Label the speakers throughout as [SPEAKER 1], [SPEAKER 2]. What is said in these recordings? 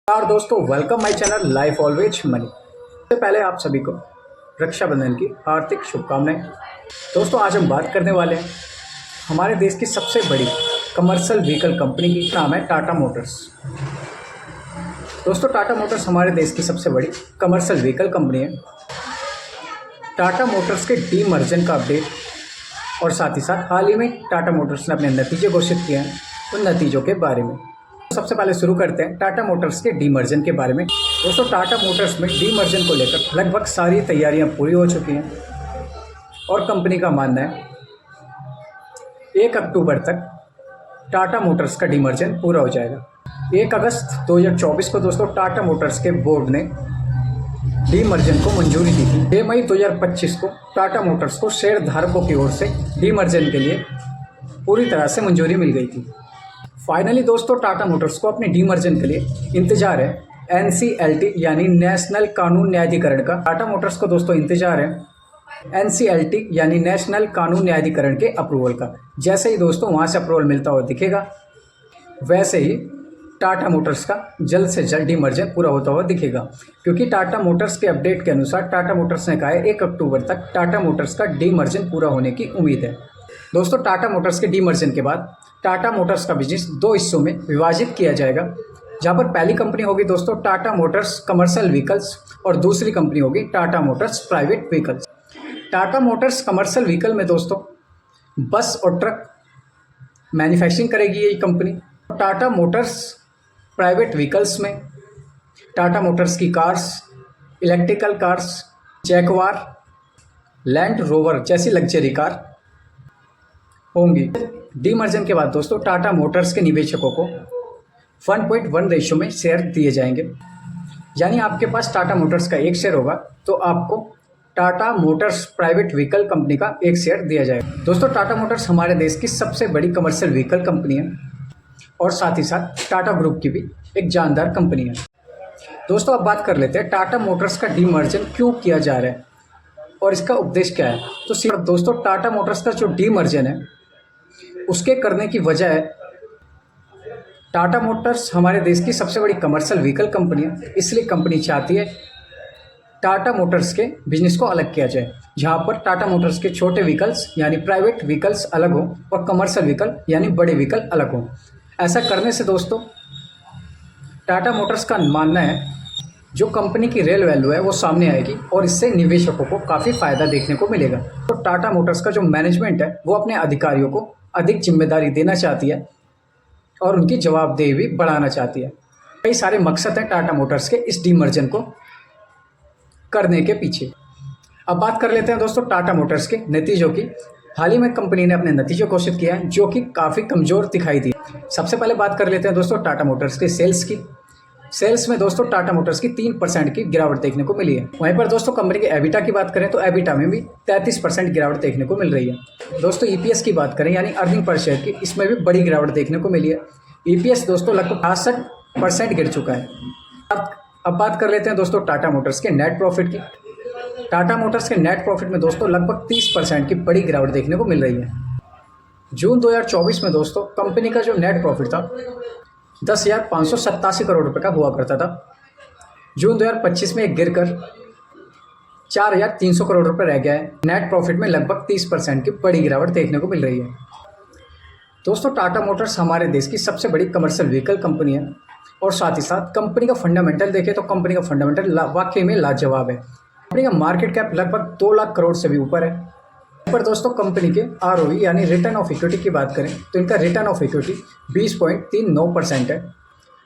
[SPEAKER 1] और दोस्तों welcome my channel life always money. सबसे पहले आप सभी को रक्षाबंधन की हार्दिक शुभकामनाएं। दोस्तों आज हम बात करने वाले हैं हमारे देश की सबसे बड़ी कमर्शियल व्हीकल कंपनी की। नाम है टाटा मोटर्स। दोस्तों टाटा मोटर्स हमारे देश की सबसे बड़ी कमर्शियल व्हीकल कंपनी है। टाटा मोटर्स के डीमर्जन का अपडेट और साथ ही साथ हाल ही में टाटा मोटर्स ने अपने नतीजे घोषित किए हैं, उन नतीजों के बारे में सबसे पहले शुरू करते हैं टाटा मोटर्स के डीमर्जन के बारे में। दोस्तों टाटा मोटर्स में डीमर्जन को लेकर लगभग सारी तैयारियां पूरी हो चुकी हैं और कंपनी का मानना है 1 अक्टूबर तक टाटा मोटर्स का डीमर्जन पूरा हो जाएगा। 1 अगस्त 2024 को दोस्तों टाटा मोटर्स के बोर्ड ने डीमर्जन को मंजूरी दी थी। 6 मई 2025 को टाटा मोटर्स को शेयर धारकों की ओर से डीमर्जन के लिए पूरी तरह से मंजूरी मिल गई थी। फाइनली दोस्तों टाटा मोटर्स को अपने डीमर्जन के लिए इंतजार है NCLT यानी नेशनल कानून न्यायाधिकरण का। टाटा मोटर्स को दोस्तों इंतजार है NCLT यानी नेशनल कानून न्यायाधिकरण के अप्रूवल का। जैसे ही दोस्तों वहाँ से अप्रूवल मिलता हुआ दिखेगा, वैसे ही टाटा मोटर्स का जल्द से जल्द डीमर्जन पूरा होता हुआ दिखेगा। क्योंकि टाटा मोटर्स के अपडेट के अनुसार टाटा मोटर्स ने कहा है 1 अक्टूबर तक टाटा मोटर्स का डीमर्जन पूरा होने की उम्मीद है। दोस्तों टाटा मोटर्स के डीमर्जन के बाद टाटा मोटर्स का बिजनेस 2 हिस्सों में विभाजित किया जाएगा, जहां पर पहली कंपनी होगी दोस्तों टाटा मोटर्स कमर्शियल व्हीकल्स और दूसरी कंपनी होगी Tata Motors private vehicles. Tata Motors commercial vehicle में दोस्तों बस और ट्रक मैन्युफैक्चरिंग करेगी ये company. Tata Motors private vehicles में टाटा मोटर्स की cars, electrical cars, Jaguar, land rover जैसी लग्जरी कार होंगी। डीमर्जन के बाद दोस्तों टाटा मोटर्स के निवेशकों को 1.1 रेशो में शेयर दिए जाएंगे। यानी आपके पास टाटा मोटर्स का 1 शेयर होगा तो आपको Tata Motors private vehicle company का 1 शेयर दिया जाएगा। दोस्तों टाटा मोटर्स हमारे देश की सबसे बड़ी कमर्शियल व्हीकल कंपनी है और साथ ही साथ टाटा ग्रुप की भी एक जानदार कंपनी है। दोस्तों अब बात कर लेते हैं टाटा मोटर्स का डीमर्जन क्यों किया जा रहा है और इसका उद्देश्य क्या है। तो सिर्फ दोस्तों टाटा मोटर्स का जो डीमर्जन है उसके करने की वजह है टाटा मोटर्स हमारे देश की सबसे बड़ी कमर्शियल व्हीकल कंपनी है, इसलिए कंपनी चाहती है टाटा मोटर्स के बिजनेस को अलग किया जाए, जहां पर टाटा मोटर्स के छोटे व्हीकल्स यानी प्राइवेट व्हीकल्स अलग हो और कमर्शियल व्हीकल यानी बड़े व्हीकल अलग हो। ऐसा करने से दोस्तों टाटा मोटर्स का मानना है जो कंपनी की रियल वैल्यू है वो सामने आएगी और इससे निवेशकों को काफ़ी फायदा देखने को मिलेगा। तो टाटा मोटर्स का जो मैनेजमेंट है वो अपने अधिकारियों को अधिक जिम्मेदारी देना चाहती है और उनकी जवाबदेही भी बढ़ाना चाहती है। कई सारे मकसद हैं टाटा मोटर्स के इस डीमर्जन को करने के पीछे। अब बात कर लेते हैं दोस्तों टाटा मोटर्स के नतीजों की। हाल ही में कंपनी ने अपने नतीजे घोषित किया है जो कि काफ़ी कमज़ोर दिखाई दी। सबसे पहले बात कर लेते हैं दोस्तों टाटा मोटर्स के सेल्स की। सेल्स में दोस्तों टाटा मोटर्स की 3% की गिरावट देखने को मिली है। वहीं पर दोस्तों कंपनी के एबिटा की बात करें तो एबिटा में भी 33% गिरावट देखने को मिल रही है। दोस्तों EPS की बात करें यानी अर्निंग पर शेयर की, इसमें भी बड़ी गिरावट देखने को मिली है। EPS दोस्तों लगभग 68% गिर चुका है। अब बात कर लेते हैं दोस्तों टाटा मोटर्स के नेट प्रॉफिट की। टाटा मोटर्स के नेट प्रॉफिट में दोस्तों लगभग 30% की बड़ी गिरावट देखने को मिल रही है। जून 2024 में दोस्तों कंपनी का जो नेट प्रॉफिट था 10,587 करोड़ रुपए का हुआ करता था। जून 2025 में गिरकर 4,300 करोड़ रुपए रह गया है। नेट प्रॉफिट में लगभग 30% की बड़ी गिरावट देखने को मिल रही है। दोस्तों टाटा मोटर्स हमारे देश की सबसे बड़ी कमर्शियल व्हीकल कंपनी है और साथ ही साथ कंपनी का फंडामेंटल देखें तो कंपनी का फंडामेंटल वाकई में लाजवाब है। कंपनी का मार्केट कैप लगभग 2 लाख करोड़ से भी ऊपर है। पर दोस्तों कंपनी के ROE यानी रिटर्न ऑफ इक्विटी की बात करें तो इनका रिटर्न ऑफ इक्विटी 20.39% है।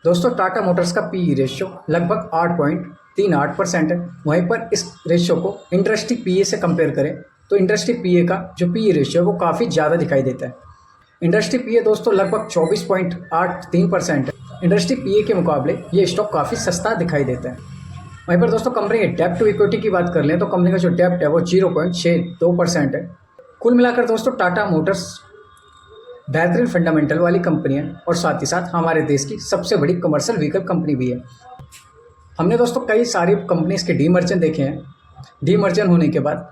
[SPEAKER 1] दोस्तों टाटा मोटर्स का PE रेशियो लगभग 8.38% है। वहीं पर इस रेशियो को इंडस्ट्री PE से कंपेयर करें तो इंडस्ट्री PE का जो PE रेशियो है वो काफ़ी ज़्यादा दिखाई देता है। इंडस्ट्री PE दोस्तों लगभग 24.83% है। इंडस्ट्री PE के मुकाबले ये स्टॉक काफ़ी सस्ता दिखाई देता है। वहीं पर दोस्तों कंपनी के डेप्ट टू इक्विटी की बात कर लें तो कंपनी का जो डेप्ट है वो 0.62% है। कुल मिलाकर दोस्तों टाटा मोटर्स बेहतरीन फंडामेंटल वाली कंपनी है और साथ ही साथ हमारे देश की सबसे बड़ी कमर्शियल व्हीकल कंपनी भी है। हमने दोस्तों कई सारी कंपनीज के डीमर्जन देखे हैं। डीमर्जन होने के बाद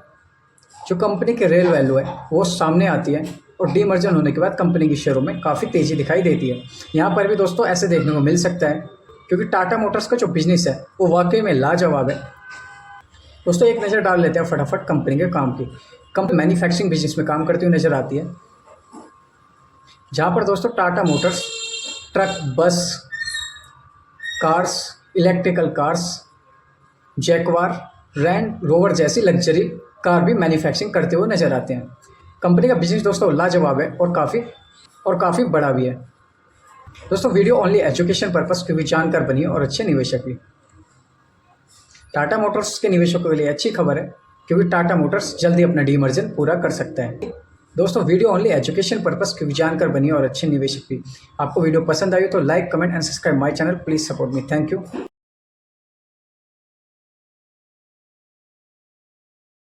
[SPEAKER 1] जो कंपनी की रियल वैल्यू है वो सामने आती है और डीमर्जन होने के बाद कंपनी की शेयरों में काफ़ी तेज़ी दिखाई देती है। यहाँ पर भी दोस्तों ऐसे देखने को मिल सकता है क्योंकि टाटा मोटर्स का जो बिजनेस है वो वाकई में लाजवाब है। दोस्तों एक नज़र डाल लेते हैं फटाफट कंपनी के काम की। कंपनी मैन्युफैक्चरिंग बिजनेस में काम करती हुई नज़र आती है, जहाँ पर दोस्तों Tata Motors truck, bus, cars, electrical cars, Jaguar, Land Rover जैसी लग्जरी कार भी मैन्युफैक्चरिंग करते हुए नजर आते हैं। कंपनी का बिजनेस दोस्तों लाजवाब है और काफ़ी बड़ा भी है। दोस्तों वीडियो ओनली एजुकेशन पर्पस की भी जानकार बनी और अच्छे निवेशक भी। टाटा मोटर्स के निवेशकों के लिए अच्छी खबर है, क्योंकि टाटा मोटर्स जल्दी अपना डीमर्जन पूरा कर सकता है। दोस्तों वीडियो ओनली एजुकेशन पर्पस की भी जानकार बनी और अच्छे निवेशक भी। आपको वीडियो पसंद आई तो like, comment and subscribe my channel. Please support me. Thank you.